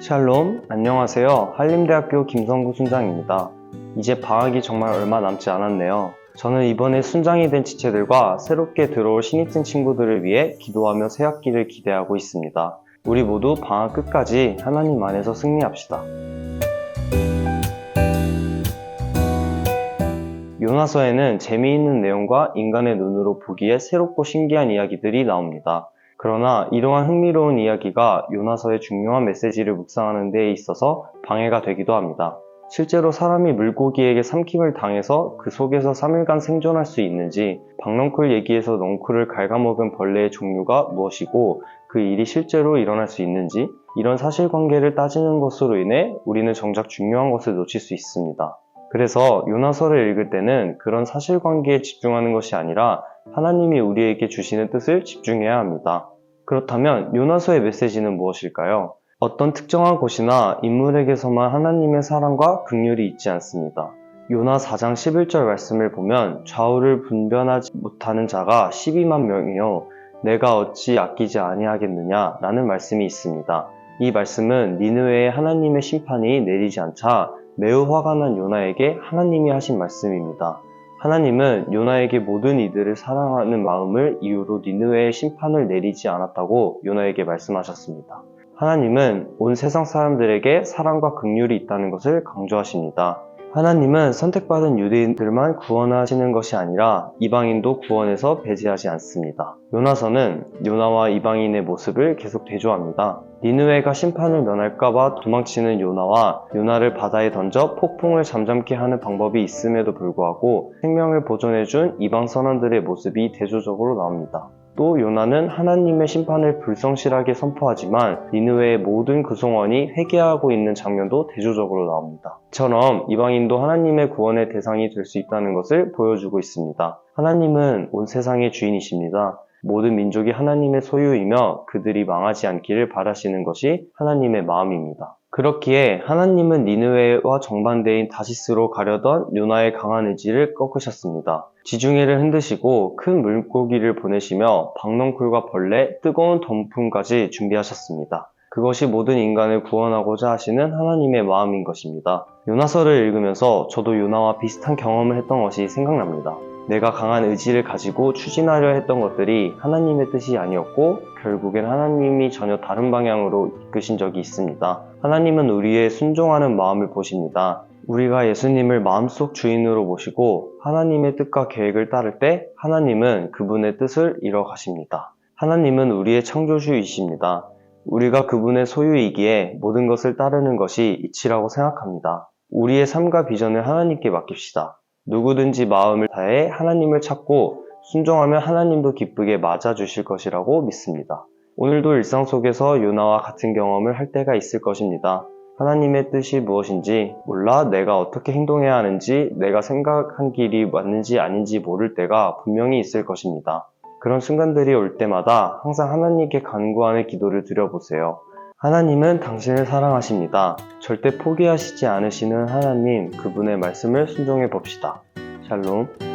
샬롬, 안녕하세요. 한림대학교 김성구 순장입니다. 이제 방학이 정말 얼마 남지 않았네요. 저는 이번에 순장이 된 지체들과 새롭게 들어올 신입생 친구들을 위해 기도하며 새 학기를 기대하고 있습니다. 우리 모두 방학 끝까지 하나님 안에서 승리합시다. 요나서에는 재미있는 내용과 인간의 눈으로 보기에 새롭고 신기한 이야기들이 나옵니다. 그러나 이러한 흥미로운 이야기가 요나서의 중요한 메시지를 묵상하는 데 있어서 방해가 되기도 합니다. 실제로 사람이 물고기에게 삼킴을 당해서 그 속에서 3일간 생존할 수 있는지, 박넝쿨 얘기에서 넝쿨을 갉아먹은 벌레의 종류가 무엇이고 그 일이 실제로 일어날 수 있는지, 이런 사실관계를 따지는 것으로 인해 우리는 정작 중요한 것을 놓칠 수 있습니다. 그래서 요나서를 읽을 때는 그런 사실관계에 집중하는 것이 아니라 하나님이 우리에게 주시는 뜻을 집중해야 합니다. 그렇다면 요나서의 메시지는 무엇일까요? 어떤 특정한 곳이나 인물에게서만 하나님의 사랑과 긍휼이 있지 않습니다. 요나 4장 11절 말씀을 보면 좌우를 분별하지 못하는 자가 12만 명이요 내가 어찌 아끼지 아니하겠느냐 라는 말씀이 있습니다. 이 말씀은 니느웨에 하나님의 심판이 내리지 않자 매우 화가 난 요나에게 하나님이 하신 말씀입니다. 하나님은 요나에게 모든 이들을 사랑하는 마음을 이유로 니느웨에 심판을 내리지 않았다고 요나에게 말씀하셨습니다. 하나님은 온 세상 사람들에게 사랑과 긍휼이 있다는 것을 강조하십니다. 하나님은 선택받은 유대인들만 구원하시는 것이 아니라 이방인도 구원해서 배제하지 않습니다. 요나서는 요나와 이방인의 모습을 계속 대조합니다. 니느웨가 심판을 면할까봐 도망치는 요나와 요나를 바다에 던져 폭풍을 잠잠케 하는 방법이 있음에도 불구하고 생명을 보존해준 이방 선원들의 모습이 대조적으로 나옵니다. 또 요나는 하나님의 심판을 불성실하게 선포하지만 니느웨의 모든 구성원이 회개하고 있는 장면도 대조적으로 나옵니다. 이처럼 이방인도 하나님의 구원의 대상이 될 수 있다는 것을 보여주고 있습니다. 하나님은 온 세상의 주인이십니다. 모든 민족이 하나님의 소유이며 그들이 망하지 않기를 바라시는 것이 하나님의 마음입니다. 그렇기에 하나님은 니느웨와 정반대인 다시스로 가려던 요나의 강한 의지를 꺾으셨습니다. 지중해를 흔드시고 큰 물고기를 보내시며 박넝쿨과 벌레, 뜨거운 덤품까지 준비하셨습니다. 그것이 모든 인간을 구원하고자 하시는 하나님의 마음인 것입니다. 요나서를 읽으면서 저도 요나와 비슷한 경험을 했던 것이 생각납니다. 내가 강한 의지를 가지고 추진하려 했던 것들이 하나님의 뜻이 아니었고 결국엔 하나님이 전혀 다른 방향으로 이끄신 적이 있습니다. 하나님은 우리의 순종하는 마음을 보십니다. 우리가 예수님을 마음속 주인으로 모시고 하나님의 뜻과 계획을 따를 때 하나님은 그분의 뜻을 이뤄 가십니다. 하나님은 우리의 창조주이십니다. 우리가 그분의 소유이기에 모든 것을 따르는 것이 이치라고 생각합니다. 우리의 삶과 비전을 하나님께 맡깁시다. 누구든지 마음을 다해 하나님을 찾고 순종하면 하나님도 기쁘게 맞아주실 것이라고 믿습니다. 오늘도 일상 속에서 요나와 같은 경험을 할 때가 있을 것입니다. 하나님의 뜻이 무엇인지 몰라 내가 어떻게 행동해야 하는지 내가 생각한 길이 맞는지 아닌지 모를 때가 분명히 있을 것입니다. 그런 순간들이 올 때마다 항상 하나님께 간구하는 기도를 드려보세요. 하나님은 당신을 사랑하십니다. 절대 포기하시지 않으시는 하나님, 그분의 말씀을 순종해 봅시다. 샬롬.